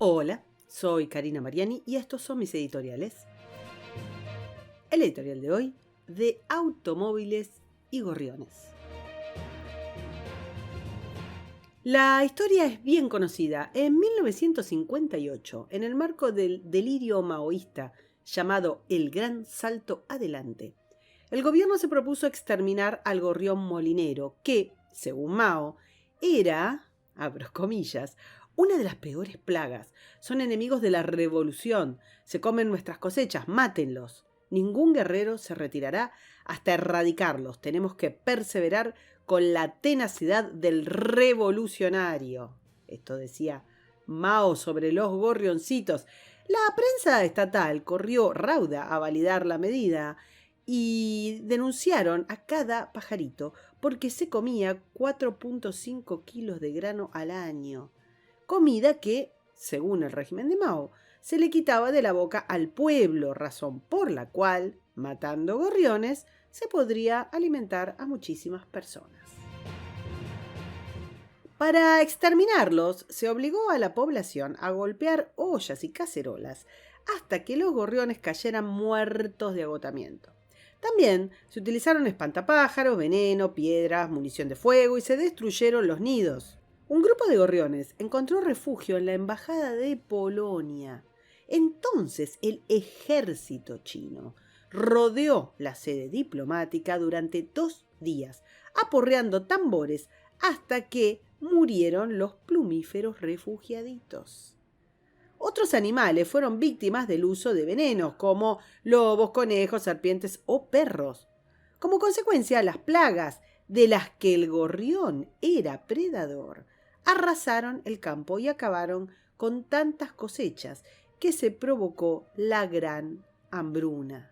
Hola, soy Karina Mariani y estos son mis editoriales. El editorial de hoy, de automóviles y gorriones. La historia es bien conocida. En 1958, en el marco del delirio maoísta llamado El Gran Salto Adelante, el gobierno se propuso exterminar al gorrión molinero, que, según Mao, era, abro comillas, una de las peores plagas. Son enemigos de la revolución. Se comen nuestras cosechas, mátenlos. Ningún guerrero se retirará hasta erradicarlos. Tenemos que perseverar con la tenacidad del revolucionario. Esto decía Mao sobre los gorrioncitos. La prensa estatal corrió rauda a validar la medida y denunciaron a cada pajarito porque se comía 4.5 kilos de grano al año. Comida que, según el régimen de Mao, se le quitaba de la boca al pueblo, razón por la cual, matando gorriones, se podría alimentar a muchísimas personas. Para exterminarlos, se obligó a la población a golpear ollas y cacerolas hasta que los gorriones cayeran muertos de agotamiento. También se utilizaron espantapájaros, veneno, piedras, munición de fuego y se destruyeron los nidos. Un grupo de gorriones encontró refugio en la embajada de Polonia. Entonces el ejército chino rodeó la sede diplomática durante 2 días, aporreando tambores hasta que murieron los plumíferos refugiaditos. Otros animales fueron víctimas del uso de venenos, como lobos, conejos, serpientes o perros. Como consecuencia, las plagas de las que el gorrión era predador arrasaron el campo y acabaron con tantas cosechas que se provocó la gran hambruna.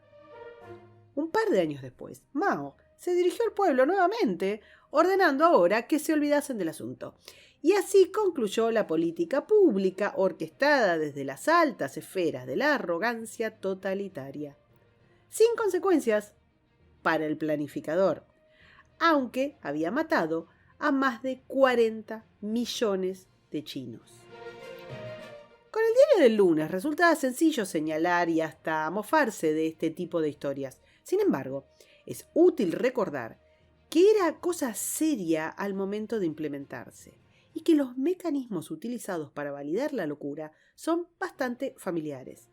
Un par de años después, Mao se dirigió al pueblo nuevamente, ordenando ahora que se olvidasen del asunto. Y así concluyó la política pública orquestada desde las altas esferas de la arrogancia totalitaria, sin consecuencias para el planificador, aunque había matado a más de 40 millones de chinos. Con el diario del lunes resulta sencillo señalar y hasta mofarse de este tipo de historias. Sin embargo, es útil recordar que era cosa seria al momento de implementarse y que los mecanismos utilizados para validar la locura son bastante familiares.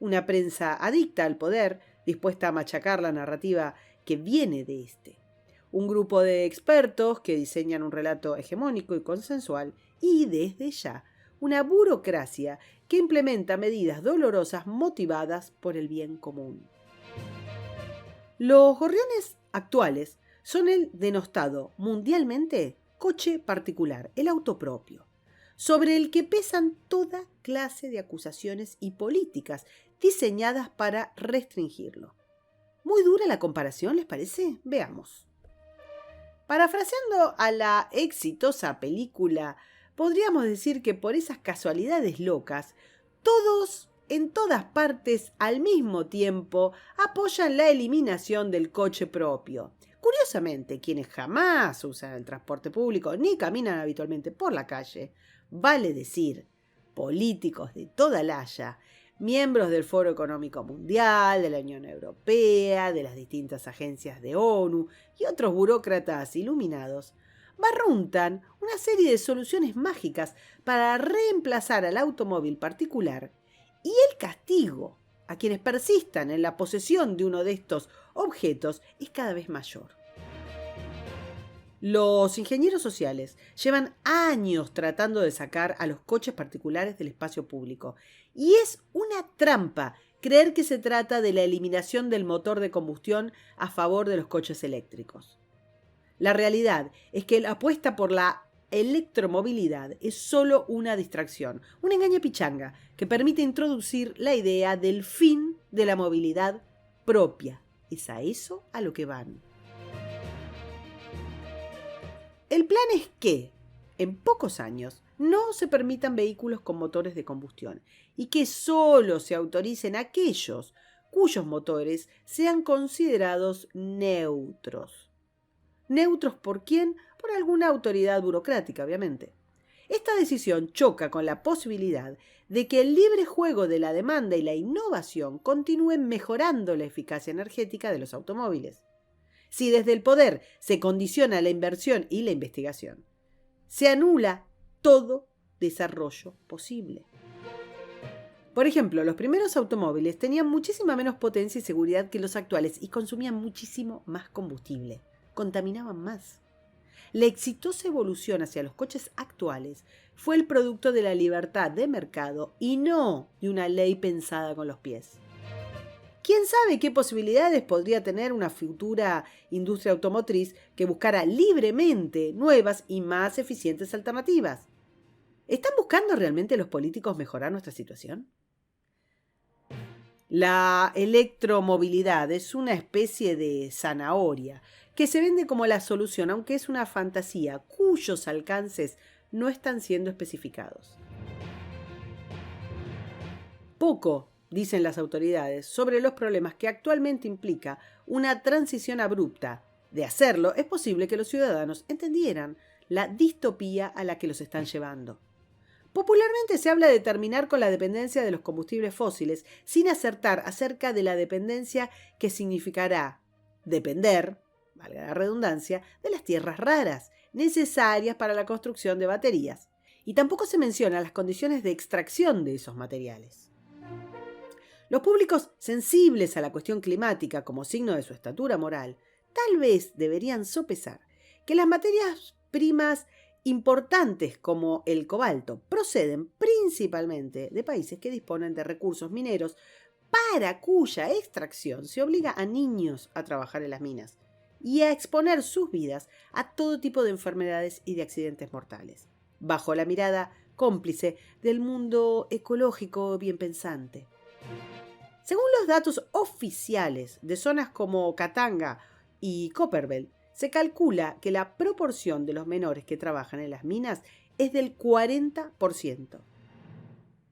Una prensa adicta al poder, dispuesta a machacar la narrativa que viene de este. Un grupo de expertos que diseñan un relato hegemónico y consensual y, desde ya, una burocracia que implementa medidas dolorosas motivadas por el bien común. Los gorriones actuales son el denostado mundialmente coche particular, el auto propio, sobre el que pesan toda clase de acusaciones y políticas diseñadas para restringirlo. Muy dura la comparación, ¿les parece? Veamos. Parafraseando a la exitosa película, podríamos decir que por esas casualidades locas, todos en todas partes al mismo tiempo apoyan la eliminación del coche propio. Curiosamente, quienes jamás usan el transporte público ni caminan habitualmente por la calle, vale decir, políticos de toda la haya, miembros del Foro Económico Mundial, de la Unión Europea, de las distintas agencias de ONU y otros burócratas iluminados, barruntan una serie de soluciones mágicas para reemplazar al automóvil particular, y el castigo a quienes persistan en la posesión de uno de estos objetos es cada vez mayor. Los ingenieros sociales llevan años tratando de sacar a los coches particulares del espacio público, y es una trampa creer que se trata de la eliminación del motor de combustión a favor de los coches eléctricos. La realidad es que la apuesta por la electromovilidad es solo una distracción, una engaña pichanga que permite introducir la idea del fin de la movilidad propia. Es a eso a lo que van. El plan es que, en pocos años, no se permitan vehículos con motores de combustión y que solo se autoricen aquellos cuyos motores sean considerados neutros. ¿Neutros por quién? Por alguna autoridad burocrática, obviamente. Esta decisión choca con la posibilidad de que el libre juego de la demanda y la innovación continúen mejorando la eficacia energética de los automóviles. Si desde el poder se condiciona la inversión y la investigación, se anula todo desarrollo posible. Por ejemplo, los primeros automóviles tenían muchísima menos potencia y seguridad que los actuales y consumían muchísimo más combustible, contaminaban más. La exitosa evolución hacia los coches actuales fue el producto de la libertad de mercado y no de una ley pensada con los pies. ¿Quién sabe qué posibilidades podría tener una futura industria automotriz que buscara libremente nuevas y más eficientes alternativas? ¿Están buscando realmente los políticos mejorar nuestra situación? La electromovilidad es una especie de zanahoria que se vende como la solución, aunque es una fantasía cuyos alcances no están siendo especificados. Poco dicen las autoridades sobre los problemas que actualmente implica una transición abrupta. De hacerlo, es posible que los ciudadanos entendieran la distopía a la que los están llevando. Popularmente se habla de terminar con la dependencia de los combustibles fósiles sin acertar acerca de la dependencia que significará depender, valga la redundancia, de las tierras raras necesarias para la construcción de baterías. Y tampoco se mencionan las condiciones de extracción de esos materiales. Los públicos sensibles a la cuestión climática como signo de su estatura moral tal vez deberían sopesar que las materias primas importantes como el cobalto proceden principalmente de países que disponen de recursos mineros para cuya extracción se obliga a niños a trabajar en las minas y a exponer sus vidas a todo tipo de enfermedades y de accidentes mortales, bajo la mirada cómplice del mundo ecológico bien pensante. Según los datos oficiales de zonas como Katanga y Copperbelt, se calcula que la proporción de los menores que trabajan en las minas es del 40%.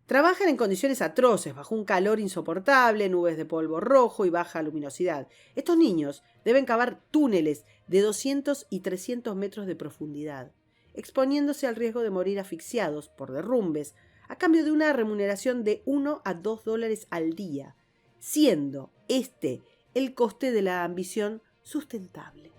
Trabajan en condiciones atroces, bajo un calor insoportable, nubes de polvo rojo y baja luminosidad. Estos niños deben cavar túneles de 200 y 300 metros de profundidad, exponiéndose al riesgo de morir asfixiados por derrumbes, a cambio de una remuneración de $1 a $2 al día, siendo este el coste de la ambición sustentable.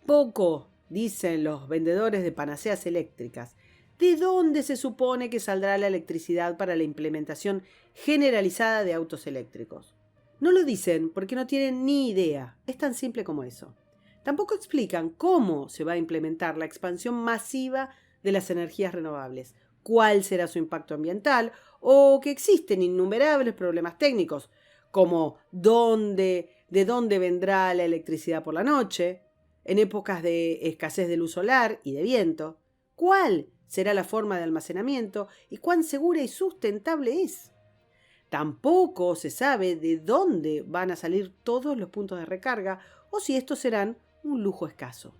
Poco dicen los vendedores de panaceas eléctricas. ¿De dónde se supone que saldrá la electricidad para la implementación generalizada de autos eléctricos? No lo dicen porque no tienen ni idea. Es tan simple como eso. Tampoco explican cómo se va a implementar la expansión masiva de las energías renovables, cuál será su impacto ambiental o que existen innumerables problemas técnicos, como de dónde vendrá la electricidad por la noche, en épocas de escasez de luz solar y de viento, cuál será la forma de almacenamiento y cuán segura y sustentable es. Tampoco se sabe de dónde van a salir todos los puntos de recarga o si estos serán un lujo escaso.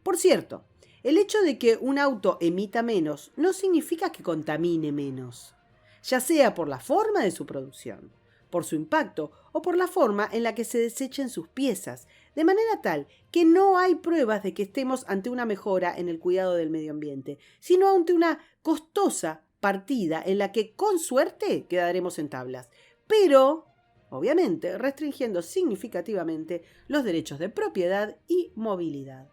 Por cierto, el hecho de que un auto emita menos no significa que contamine menos, ya sea por la forma de su producción, por su impacto o por la forma en la que se desechen sus piezas, de manera tal que no hay pruebas de que estemos ante una mejora en el cuidado del medio ambiente, sino ante una costosa partida en la que con suerte quedaremos en tablas, pero obviamente restringiendo significativamente los derechos de propiedad y movilidad.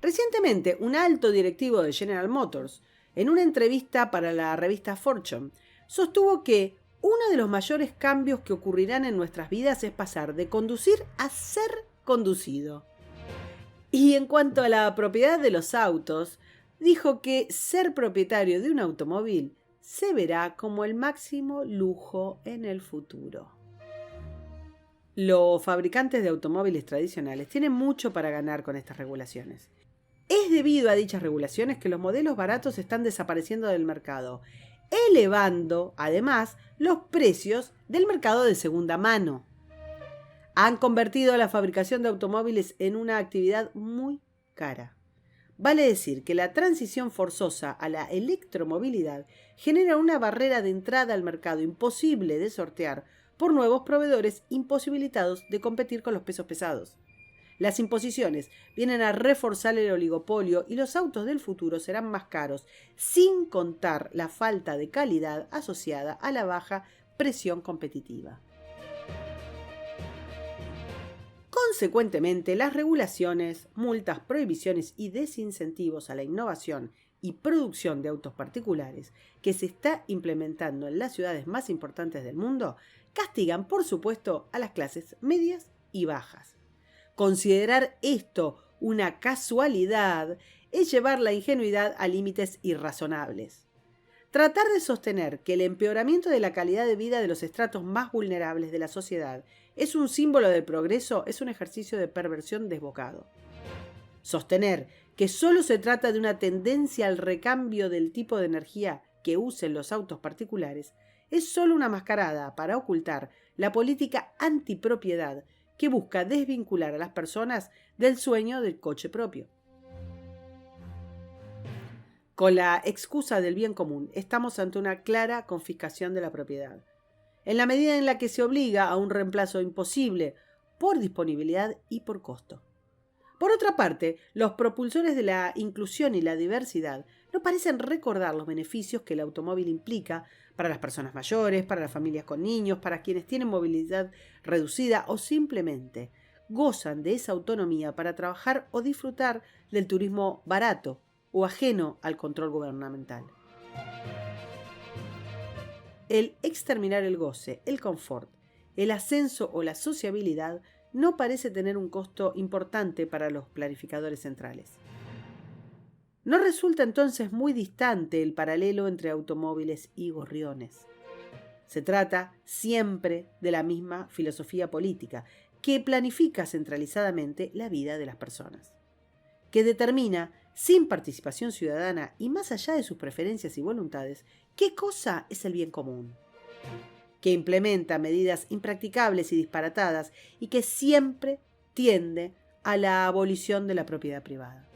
Recientemente, un alto directivo de General Motors, en una entrevista para la revista Fortune, sostuvo que uno de los mayores cambios que ocurrirán en nuestras vidas es pasar de conducir a ser conducido. Y en cuanto a la propiedad de los autos, dijo que ser propietario de un automóvil se verá como el máximo lujo en el futuro. Los fabricantes de automóviles tradicionales tienen mucho para ganar con estas regulaciones. Es debido a dichas regulaciones que los modelos baratos están desapareciendo del mercado, elevando, además, los precios del mercado de segunda mano. Han convertido la fabricación de automóviles en una actividad muy cara. Vale decir que la transición forzosa a la electromovilidad genera una barrera de entrada al mercado imposible de sortear por nuevos proveedores imposibilitados de competir con los pesos pesados. Las imposiciones vienen a reforzar el oligopolio y los autos del futuro serán más caros, sin contar la falta de calidad asociada a la baja presión competitiva. Consecuentemente, las regulaciones, multas, prohibiciones y desincentivos a la innovación y producción de autos particulares que se está implementando en las ciudades más importantes del mundo castigan, por supuesto, a las clases medias y bajas. Considerar esto una casualidad es llevar la ingenuidad a límites irrazonables. Tratar de sostener que el empeoramiento de la calidad de vida de los estratos más vulnerables de la sociedad es un símbolo del progreso es un ejercicio de perversión desbocado. Sostener que solo se trata de una tendencia al recambio del tipo de energía que usen los autos particulares es solo una mascarada para ocultar la política antipropiedad que busca desvincular a las personas del sueño del coche propio. Con la excusa del bien común, estamos ante una clara confiscación de la propiedad. En la medida en la que se obliga a un reemplazo imposible por disponibilidad y por costo. Por otra parte, los propulsores de la inclusión y la diversidad no parecen recordar los beneficios que el automóvil implica para las personas mayores, para las familias con niños, para quienes tienen movilidad reducida o simplemente gozan de esa autonomía para trabajar o disfrutar del turismo barato o ajeno al control gubernamental. El exterminar el goce, el confort, el ascenso o la sociabilidad no parece tener un costo importante para los planificadores centrales. ¿No resulta entonces muy distante el paralelo entre automóviles y gorriones? Se trata siempre de la misma filosofía política, que planifica centralizadamente la vida de las personas, que determina, sin participación ciudadana y más allá de sus preferencias y voluntades, qué cosa es el bien común, que implementa medidas impracticables y disparatadas y que siempre tiende a la abolición de la propiedad privada.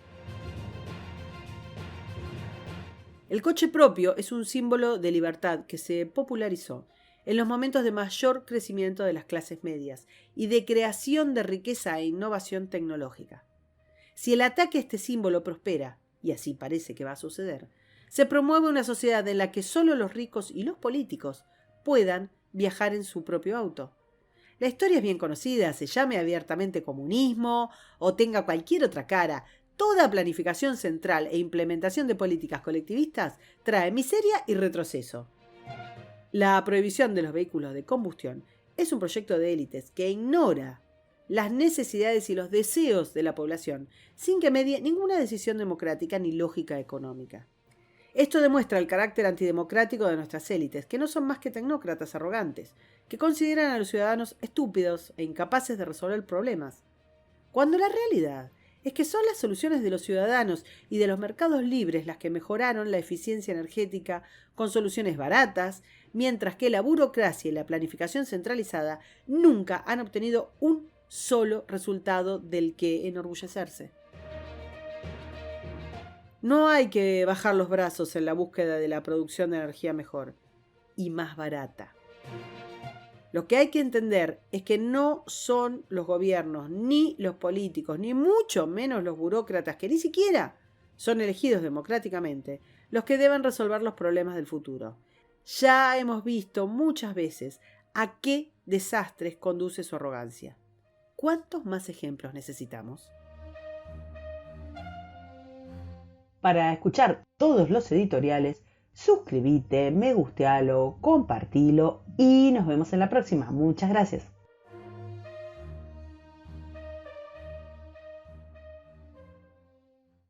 El coche propio es un símbolo de libertad que se popularizó en los momentos de mayor crecimiento de las clases medias y de creación de riqueza e innovación tecnológica. Si el ataque a este símbolo prospera, y así parece que va a suceder, se promueve una sociedad en la que solo los ricos y los políticos puedan viajar en su propio auto. La historia es bien conocida, se llame abiertamente comunismo o tenga cualquier otra cara. Toda planificación central e implementación de políticas colectivistas trae miseria y retroceso. La prohibición de los vehículos de combustión es un proyecto de élites que ignora las necesidades y los deseos de la población, sin que medie ninguna decisión democrática ni lógica económica. Esto demuestra el carácter antidemocrático de nuestras élites, que no son más que tecnócratas arrogantes, que consideran a los ciudadanos estúpidos e incapaces de resolver problemas, cuando la realidad es que son las soluciones de los ciudadanos y de los mercados libres las que mejoraron la eficiencia energética con soluciones baratas, mientras que la burocracia y la planificación centralizada nunca han obtenido un solo resultado del que enorgullecerse. No hay que bajar los brazos en la búsqueda de la producción de energía mejor y más barata. Lo que hay que entender es que no son los gobiernos, ni los políticos, ni mucho menos los burócratas, que ni siquiera son elegidos democráticamente, los que deben resolver los problemas del futuro. Ya hemos visto muchas veces a qué desastres conduce su arrogancia. ¿Cuántos más ejemplos necesitamos? Para escuchar todos los editoriales, suscríbete, me gustealo, compartilo y nos vemos en la próxima. Muchas gracias.